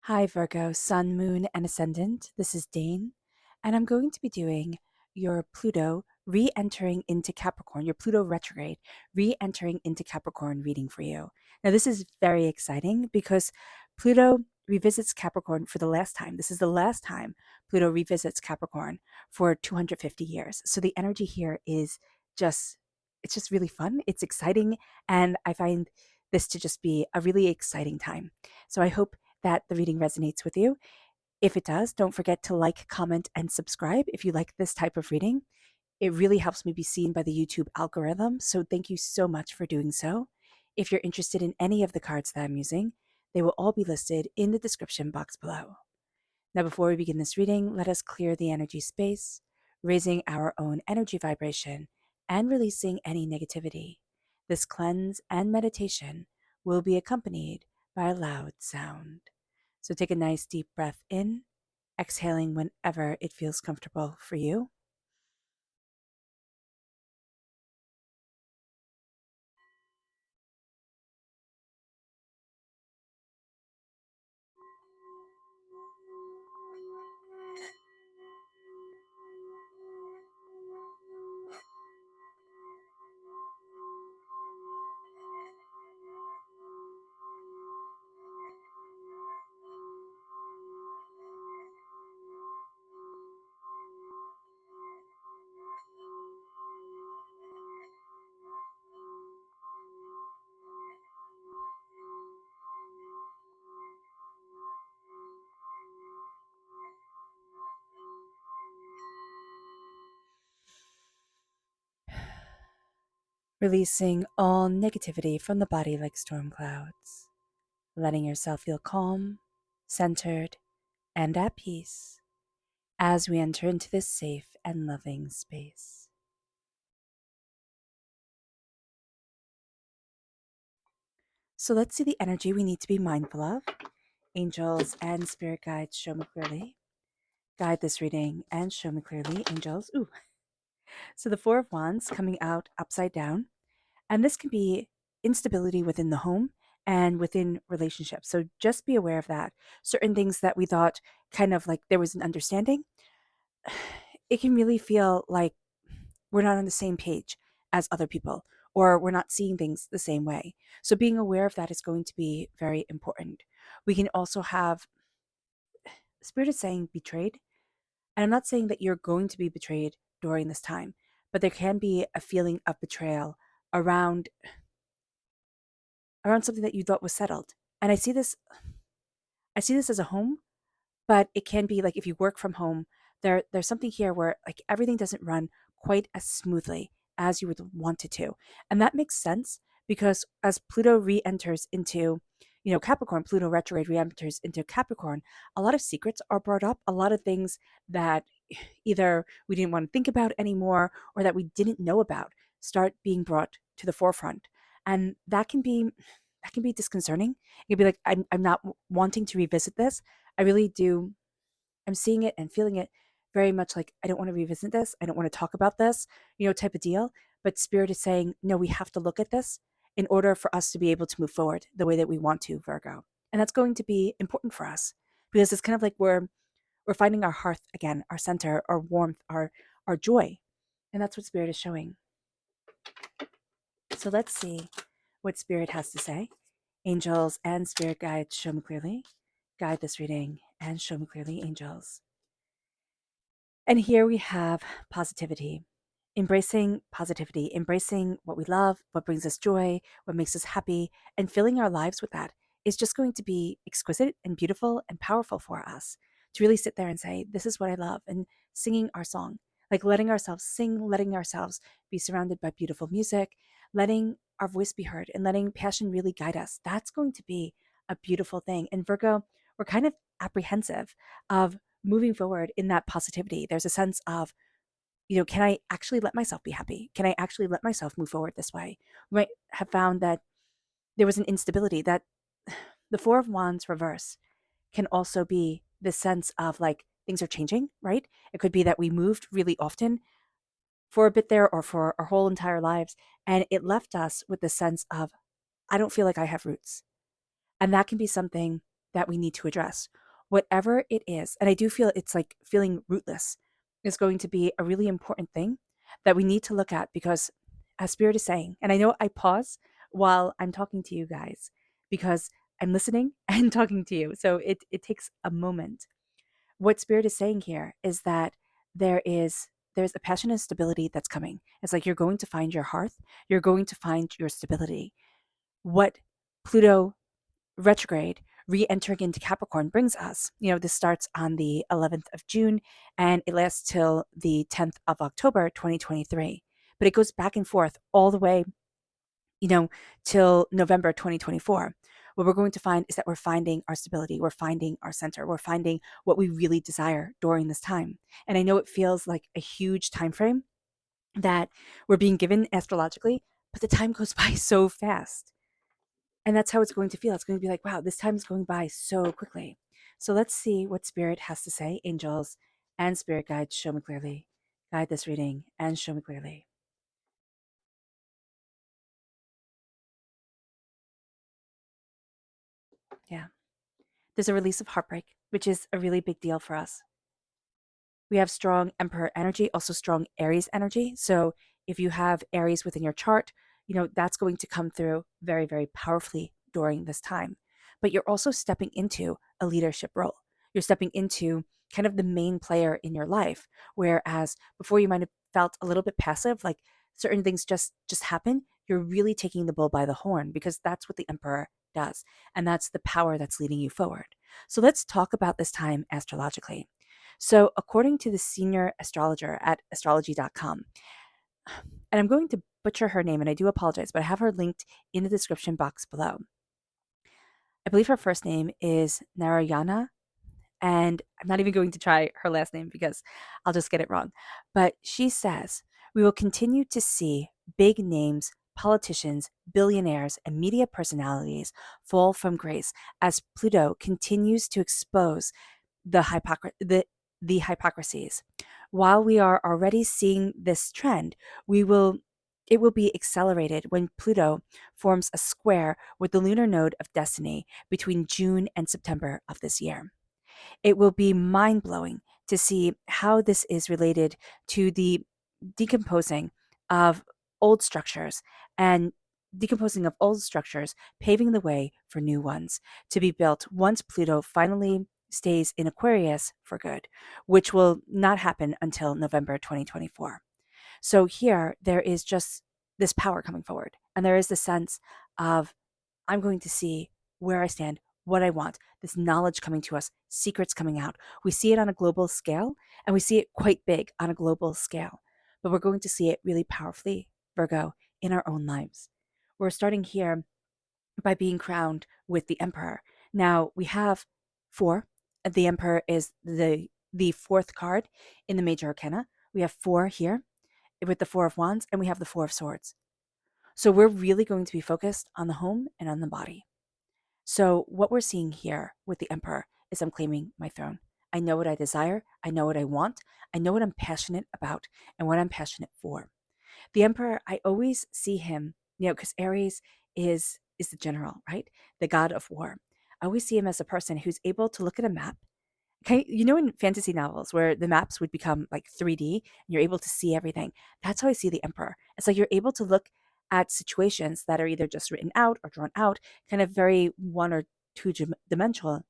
Hi, Virgo, Sun, Moon, and Ascendant. This is Dane, and I'm going to be doing your Pluto re entering into Capricorn, your Pluto retrograde re entering into Capricorn reading for you. Now, this is very exciting because Pluto revisits Capricorn for the last time. This is the last time Pluto revisits Capricorn for 250 years. So the energy here is just, it's just really fun. It's exciting, and I find this to just be a really exciting time. So I hope that the reading resonates with you. If it does, don't forget to like, comment, and subscribe if you like this type of reading. It really helps me be seen by the YouTube algorithm, so thank you so much for doing so. If you're interested in any of the cards that I'm using, they will all be listed in the description box below. Now, before we begin this reading, let us clear the energy space, raising our own energy vibration and releasing any negativity. This cleanse and meditation will be accompanied by a loud sound. So take a nice deep breath in, exhaling whenever it feels comfortable for you. Releasing all negativity from the body like storm clouds, letting yourself feel calm, centered, and at peace as we enter into this safe and loving space. So let's see the energy we need to be mindful of. Angels and spirit guides, show me clearly. Guide this reading and show me clearly, angels. Ooh. So the Four of Wands coming out upside down. And this can be instability within the home and within relationships. So just be aware of that. Certain things that we thought kind of like there was an understanding, it can really feel like we're not on the same page as other people, or we're not seeing things the same way. So being aware of that is going to be very important. We can also have Spirit is saying betrayed. And I'm not saying that you're going to be betrayed during this time, but there can be a feeling of betrayal around something that you thought was settled. And I see this as a home, but it can be like if you work from home, there's something here where like everything doesn't run quite as smoothly as you would want it to. And that makes sense because as Pluto re-enters into, Capricorn, Pluto retrograde re-enters into Capricorn, a lot of secrets are brought up, a lot of things that either we didn't want to think about anymore or that we didn't know about start being brought to the forefront. And that can be disconcerting. You'd be like, I'm not wanting to revisit this. I really do. I'm seeing it and feeling it very much like I don't want to revisit this. I don't want to talk about this, type of deal. But Spirit is saying, no, we have to look at this in order for us to be able to move forward the way that we want to, Virgo. And that's going to be important for us because it's kind of like we're finding our hearth again, our center, our warmth, our joy. And that's what Spirit is showing. So let's see what Spirit has to say. Angels and spirit guides, show me clearly. Guide this reading and show me clearly, angels. And here we have positivity. Embracing positivity, embracing what we love, what brings us joy, what makes us happy, and filling our lives with that is just going to be exquisite and beautiful and powerful for us to really sit there and say, this is what I love, and singing our song, like letting ourselves sing, letting ourselves be surrounded by beautiful music, letting our voice be heard, and letting passion really guide us. That's going to be a beautiful thing. And Virgo, we're kind of apprehensive of moving forward in that positivity. There's a sense of, can I actually let myself be happy? Can I actually let myself move forward this way? We might have found that there was an instability, that the Four of Wands reverse can also be this sense of like things are changing, right? It could be that we moved really often for a bit there or for our whole entire lives. And it left us with the sense of, I don't feel like I have roots. And that can be something. that we need to address. Whatever it is, and I do feel it's like feeling rootless is going to be a really important thing that we need to look at because, as Spirit is saying, and I know I pause while I'm talking to you guys because I'm listening and talking to you. So it takes a moment. What Spirit is saying here is that there is there's a passion and stability that's coming. It's like you're going to find your hearth, you're going to find your stability. What Pluto retrograde re-entering into Capricorn brings us. This starts on the 11th of June and it lasts till the 10th of October 2023. But it goes back and forth all the way, till November 2024. What we're going to find is that we're finding our stability, we're finding our center, we're finding what we really desire during this time. And I know it feels like a huge time frame that we're being given astrologically, but the time goes by so fast. And that's how it's going to feel. It's going to be like, wow, this time is going by so quickly. So let's see what Spirit has to say. Angels and Spirit guides, show me clearly. Guide this reading and show me clearly. Yeah. There's a release of heartbreak, which is a really big deal for us. We have strong Emperor energy, also strong Aries energy. So if you have Aries within your chart, that's going to come through very, very powerfully during this time. But you're also stepping into a leadership role. You're stepping into kind of the main player in your life. Whereas before you might have felt a little bit passive, like certain things just happen. You're really taking the bull by the horn because that's what the Emperor does. And that's the power that's leading you forward. So let's talk about this time astrologically. So, according to the senior astrologer at astrology.com, and I'm going to butcher her name and I do apologize, but I have her linked in the description box below. I believe her first name is Narayana, and I'm not even going to try her last name because I'll just get it wrong. But she says, we will continue to see big names, politicians, billionaires, and media personalities fall from grace as Pluto continues to expose the hypocrisies. While we are already seeing this trend, we will it will be accelerated when Pluto forms a square with the lunar node of destiny between June and September of this year. It will be mind blowing to see how this is related to the decomposing of old structures and paving the way for new ones to be built once Pluto finally stays in Aquarius for good, which will not happen until November 2024. So here there is just this power coming forward, and there is the sense of I'm going to see where I stand, what I want, this knowledge coming to us, secrets coming out. We see it on a global scale, and we see it quite big on a global scale, but we're going to see it really powerfully, Virgo, in our own lives. We're starting here by being crowned with the Emperor. Now we have four. The Emperor is the fourth card in the major arcana. We have four here with the Four of Wands, and we have the Four of Swords. So we're really going to be focused on the home and on the body. So what we're seeing here with the Emperor is I'm claiming my throne. I know what I desire. I know what I want. I know what I'm passionate about and what I'm passionate for. The Emperor, I always see him, because Aries is the general, right? The god of war. I always see him as a person who's able to look at a map. Okay, in fantasy novels where the maps would become like 3D and you're able to see everything. That's how I see the Emperor. It's like you're able to look at situations that are either just written out or drawn out, kind of very one or two dimensional,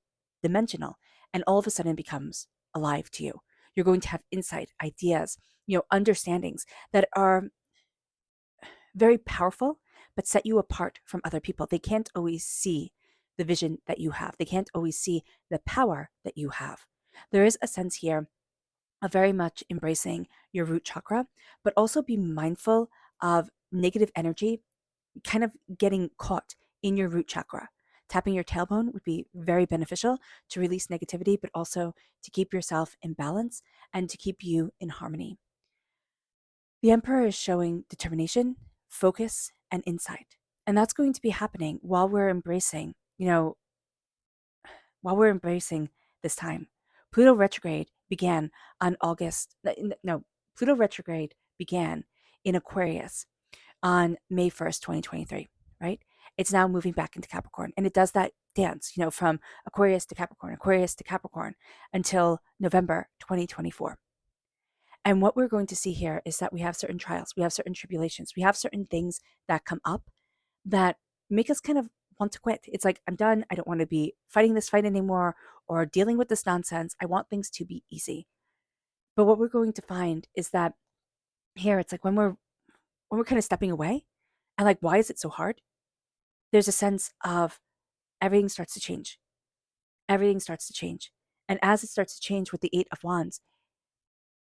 and all of a sudden it becomes alive to you. You're going to have insight, ideas, understandings that are very powerful, but set you apart from other people. They can't always see the vision that you have. They can't always see the power that you have. There is a sense here of very much embracing your root chakra, but also be mindful of negative energy kind of getting caught in your root chakra. Tapping your tailbone would be very beneficial to release negativity, but also to keep yourself in balance and to keep you in harmony. The Emperor is showing determination, focus, and insight. And that's going to be happening while we're embracing this time. Pluto retrograde began on Pluto retrograde began in Aquarius on May 1st, 2023, right? It's now moving back into Capricorn. And it does that dance, from Aquarius to Capricorn until November 2024. And what we're going to see here is that we have certain trials, we have certain tribulations, we have certain things that come up that make us kind of want to quit. It's like, I'm done. I don't want to be fighting this fight anymore or dealing with this nonsense. I want things to be easy. But what we're going to find is that here it's like when we're kind of stepping away and like, why is it so hard? There's a sense of everything starts to change. Everything starts to change. And as it starts to change with the Eight of Wands,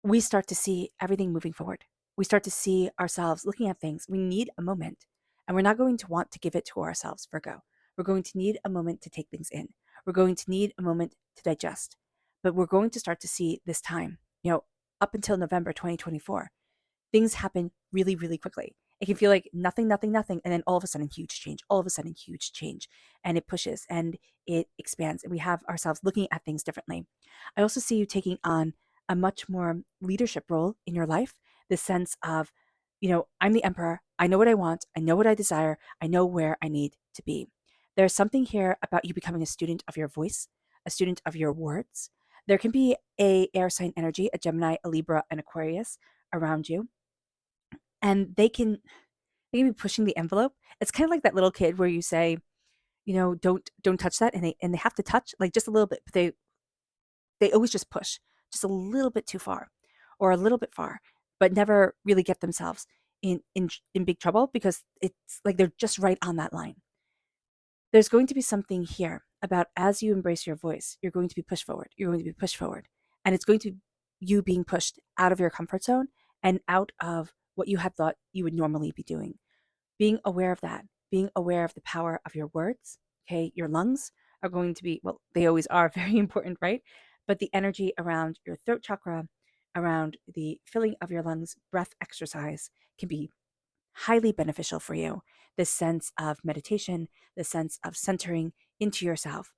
we start to see everything moving forward. We start to see ourselves looking at things. We need a moment, and we're not going to want to give it to ourselves, Virgo. We're going to need a moment to take things in. We're going to need a moment to digest. But we're going to start to see this time, up until November 2024, things happen really, really quickly. It can feel like nothing, nothing, nothing. And then all of a sudden, huge change, all of a sudden, huge change. And it pushes and it expands. And we have ourselves looking at things differently. I also see you taking on a much more leadership role in your life. This sense of, I'm the emperor. I know what I want. I know what I desire. I know where I need to be. There's something here about you becoming a student of your voice, a student of your words. There can be a air sign energy, a Gemini, a Libra, an Aquarius around you, and they can be pushing the envelope. It's kind of like that little kid where you say, don't touch that, and they have to touch like just a little bit, but they always just push just a little bit too far or a little bit far, but never really get themselves in big trouble because it's like they're just right on that line. There's going to be something here about as you embrace your voice, you're going to be pushed forward. You're going to be pushed forward. And it's going to be you being pushed out of your comfort zone and out of what you had thought you would normally be doing. Being aware of that, being aware of the power of your words, okay? Your lungs are going to be, well, they always are very important, right? But the energy around your throat chakra, around the filling of your lungs, breath exercise can be highly beneficial for you. This sense of meditation, this sense of centering into yourself.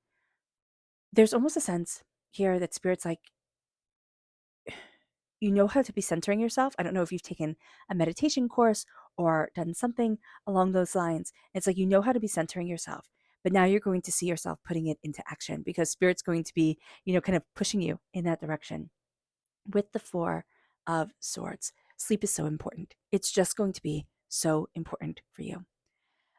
There's almost a sense here that spirit's like, you know how to be centering yourself. I don't know if you've taken a meditation course or done something along those lines. It's like you know how to be centering yourself, but now you're going to see yourself putting it into action because spirit's going to be, kind of pushing you in that direction. With the Four of Swords, sleep is so important. It's just going to be so important for you.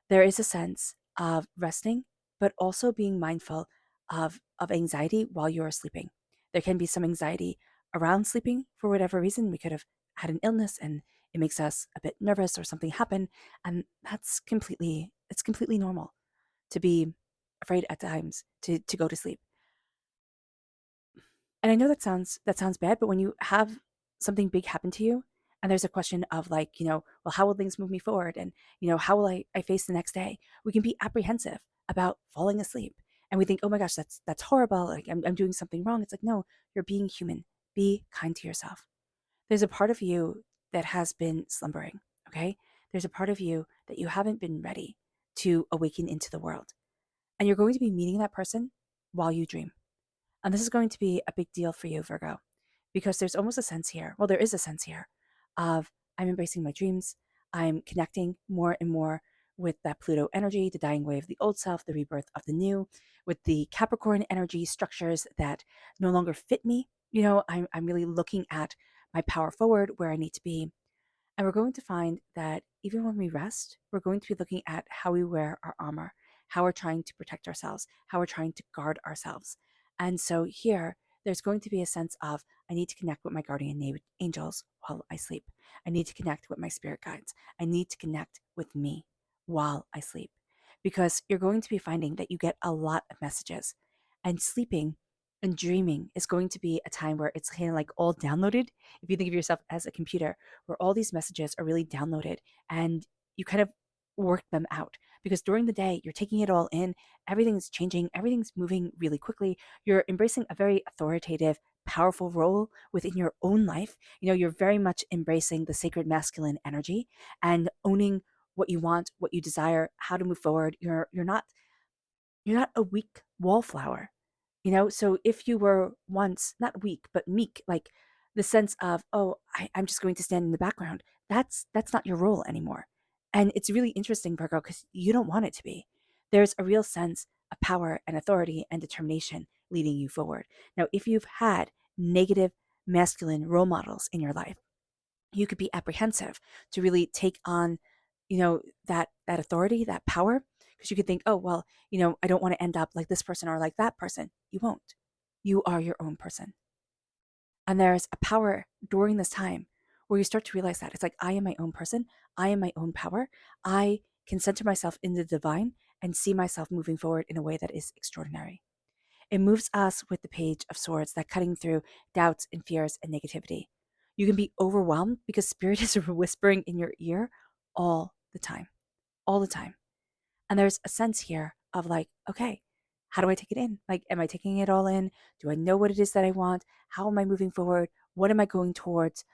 There is a sense of resting, but also being mindful of anxiety while you're sleeping. There can be some anxiety around sleeping for whatever reason. We could have had an illness and it makes us a bit nervous or something happened. And it's completely normal to be afraid at times to go to sleep. And I know that sounds bad, but when you have something big happen to you and there's a question of like, well, how will things move me forward? And, how will I face the next day? We can be apprehensive about falling asleep. And we think, oh my gosh, that's horrible. Like I'm doing something wrong. It's like, no, you're being human. Be kind to yourself. There's a part of you that has been slumbering. Okay. There's a part of you that you haven't been ready to awaken into the world. And you're going to be meeting that person while you dream. And this is going to be a big deal for you, Virgo, because there's almost a sense here. Well, there is a sense here of I'm embracing my dreams. I'm connecting more and more with that Pluto energy, the dying away of the old self, the rebirth of the new, with the Capricorn energy structures that no longer fit me. I'm really looking at my power forward, where I need to be. And we're going to find that even when we rest, we're going to be looking at how we wear our armor, how we're trying to protect ourselves, how we're trying to guard ourselves. And so here, there's going to be a sense of I need to connect with my guardian angels while I sleep. I need to connect with my spirit guides. I need to connect with me while I sleep. Because you're going to be finding that you get a lot of messages. And sleeping and dreaming is going to be a time where it's kind of like all downloaded. If you think of yourself as a computer, where all these messages are really downloaded and you kind of work them out because during the day you're taking it all in, everything's changing, everything's moving really quickly. You're embracing a very authoritative, powerful role within your own life. You're very much embracing the sacred masculine energy and owning what you want, what you desire, how to move forward. You're not a weak wallflower. So if you were once not weak but meek, like the sense of, oh, I'm just going to stand in the background, that's not your role anymore. And it's really interesting, Virgo, because you don't want it to be. There's a real sense of power and authority and determination leading you forward. Now, if you've had negative masculine role models in your life, you could be apprehensive to really take on, that authority, that power, because you could think, oh, well, I don't want to end up like this person or like that person. You won't. You are your own person. And there's a power during this time where you start to realize that it's like, I am my own person. I am my own power. I can center myself in the divine and see myself moving forward in a way that is extraordinary. It moves us with the Page of Swords, that cutting through doubts and fears and negativity. You can be overwhelmed because spirit is whispering in your ear all the time, all the time. And there's a sense here of like, okay, how do I take it in? Like, am I taking it all in? Do I know what it is that I want? How am I moving forward? What am I going towards?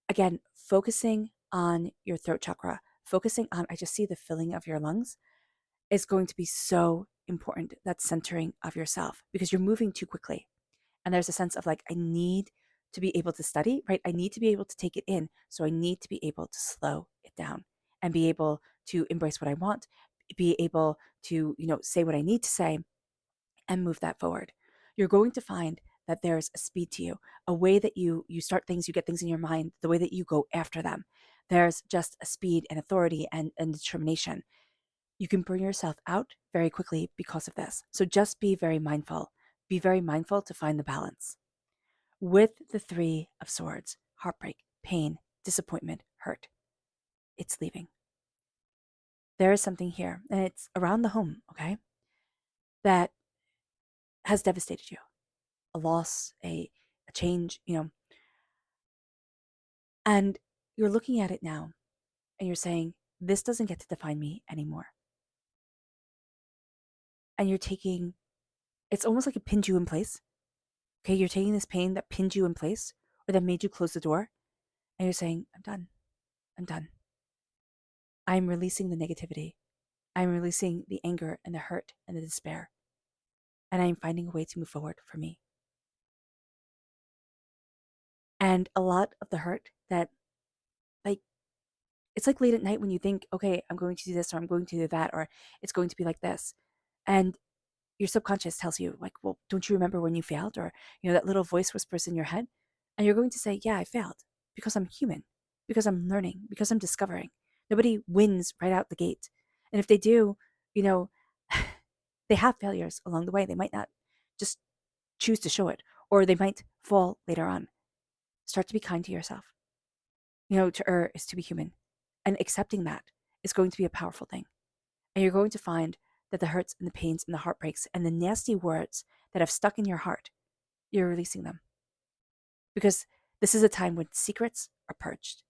Again, focusing on your throat chakra, focusing on, I just see the filling of your lungs is going to be so important. That centering of yourself, because you're moving too quickly. And there's a sense of like, I need to be able to study, right? I need to be able to take it in. So I need to be able to slow it down and be able to embrace what I want, be able to, say what I need to say and move that forward. You're going to find that there's a speed to you, a way that you start things, you get things in your mind, the way that you go after them. There's just a speed and authority and determination. You can burn yourself out very quickly because of this. So just be very mindful. Be very mindful to find the balance. With the Three of Swords, heartbreak, pain, disappointment, hurt, it's leaving. There is something here, and it's around the home, okay, that has devastated you. A loss, a change, and you're looking at it now and you're saying, this doesn't get to define me anymore. And you're taking, it's almost like it pinned you in place. Okay, you're taking this pain that pinned you in place or that made you close the door, and you're saying, I'm done. I'm done. I'm releasing the negativity. I'm releasing the anger and the hurt and the despair. And I'm finding a way to move forward for me. And a lot of the hurt that, like, it's like late at night when you think, okay, I'm going to do this or I'm going to do that, or it's going to be like this. And your subconscious tells you, like, well, don't you remember when you failed? Or, that little voice whispers in your head. And you're going to say, yeah, I failed because I'm human, because I'm learning, because I'm discovering. Nobody wins right out the gate. And if they do, you know, they have failures along the way. They might not just choose to show it, or they might fall later on. Start to be kind to yourself. To err is to be human. And accepting that is going to be a powerful thing. And you're going to find that the hurts and the pains and the heartbreaks and the nasty words that have stuck in your heart, you're releasing them. Because this is a time when secrets are purged.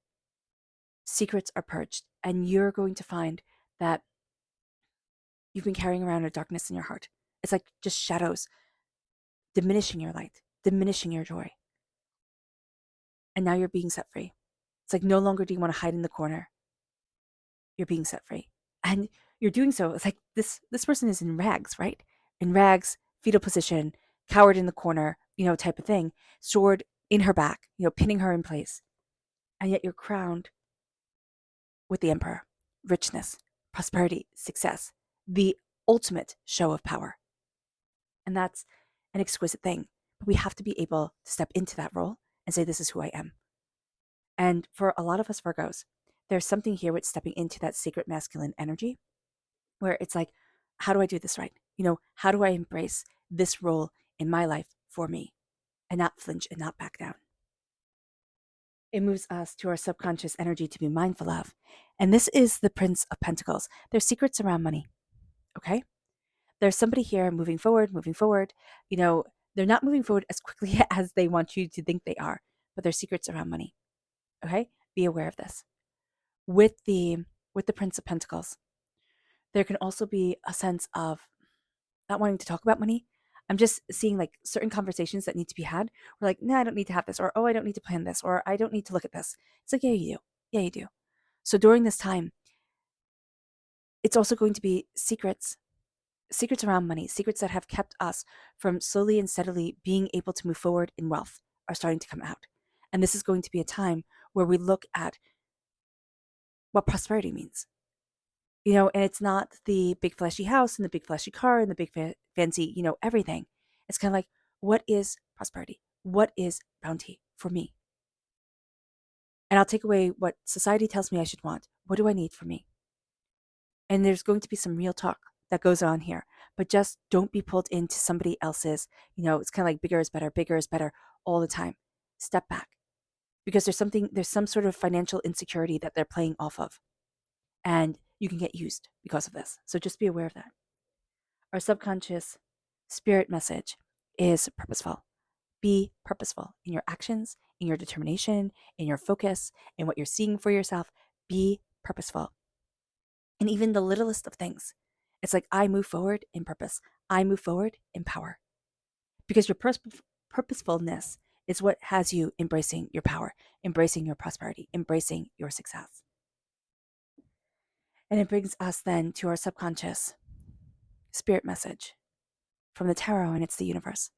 Secrets are purged. And you're going to find that you've been carrying around a darkness in your heart. It's like just shadows diminishing your light, diminishing your joy. And now you're being set free. It's like no longer do you want to hide in the corner. You're being set free. And you're doing so. It's like this person is in rags, right? In rags, fetal position, cowered in the corner, type of thing. Sword in her back, pinning her in place. And yet you're crowned with the emperor, richness, prosperity, success, the ultimate show of power. And that's an exquisite thing. But we have to be able to step into that role and say, this is who I am. And for a lot of us Virgos, there's something here with stepping into that sacred masculine energy where it's like, how do I do this right? How do I embrace this role in my life for me and not flinch and not back down? It moves us to our subconscious energy to be mindful of. And this is the Prince of Pentacles. There's secrets around money, okay? There's somebody here moving forward. They're not moving forward as quickly as they want you to think they are, but there's secrets around money, okay? Be aware of this. With the Prince of Pentacles, there can also be a sense of not wanting to talk about money. I'm just seeing like certain conversations that need to be had. We're like, no, I don't need to have this, or oh, I don't need to plan this, or I don't need to look at this. It's like, yeah, you do. Yeah, you do. So during this time, it's also going to be secrets around money, secrets that have kept us from slowly and steadily being able to move forward in wealth are starting to come out. And this is going to be a time where we look at what prosperity means. And it's not the big flashy house and the big flashy car and the big fancy, everything. It's kind of like, what is prosperity? What is bounty for me? And I'll take away what society tells me I should want. What do I need for me? And there's going to be some real talk that goes on here, but just don't be pulled into somebody else's, it's kind of like bigger is better all the time. Step back because there's some sort of financial insecurity that they're playing off of. And you can get used because of this. So just be aware of that. Our subconscious spirit message is purposeful. Be purposeful in your actions, in your determination, in your focus, in what you're seeing for yourself. Be purposeful. And even the littlest of things. It's like I move forward in purpose. I move forward in power. Because your purposefulness is what has you embracing your power, embracing your prosperity, embracing your success. And it brings us then to our subconscious spirit message from the tarot, and it's the universe.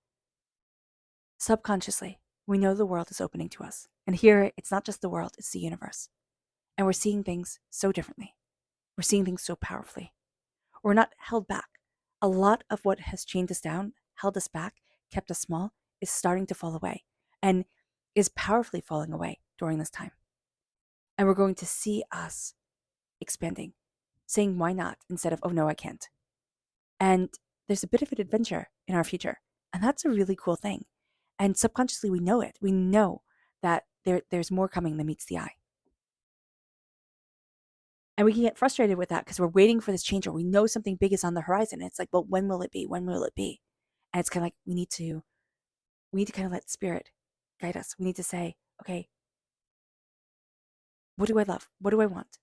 Subconsciously, we know the world is opening to us. And here, it's not just the world, it's the universe. And we're seeing things so differently. We're seeing things so powerfully. We're not held back. A lot of what has chained us down, held us back, kept us small, is starting to fall away and is powerfully falling away during this time. And we're going to see us expanding, saying why not instead of, oh no, I can't. And there's a bit of an adventure in our future. And that's a really cool thing. And subconsciously, we know it. We know that there's more coming than meets the eye. And we can get frustrated with that because we're waiting for this change, or we know something big is on the horizon. And it's like, well, when will it be? When will it be? And it's kind of like we need to kind of let spirit guide us. We need to say, okay, what do I love? What do I want?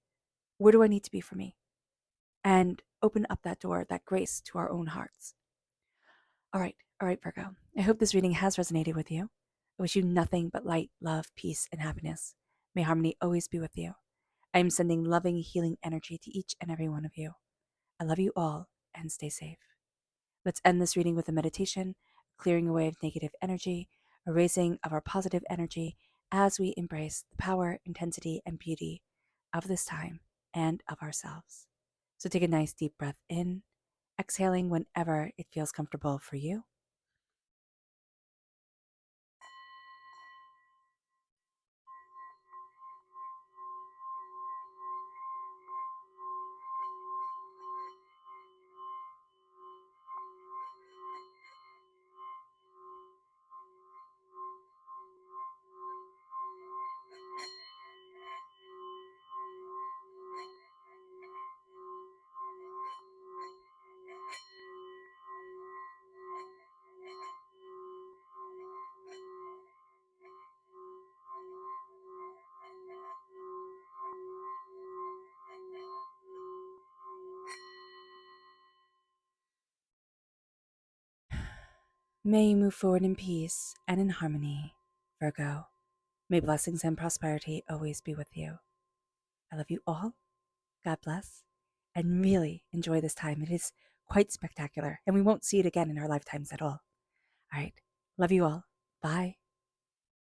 Where do I need to be for me? And open up that door, that grace to our own hearts. All right, Virgo. I hope this reading has resonated with you. I wish you nothing but light, love, peace, and happiness. May harmony always be with you. I am sending loving, healing energy to each and every one of you. I love you all and stay safe. Let's end this reading with a meditation, clearing away of negative energy, a raising of our positive energy as we embrace the power, intensity, and beauty of this time and of ourselves. So take a nice deep breath in, exhaling whenever it feels comfortable for you. May you move forward in peace and in harmony, Virgo. May blessings and prosperity always be with you. I love you all. God bless. And really enjoy this time. It is quite spectacular, and we won't see it again in our lifetimes at all. All right. Love you all. Bye.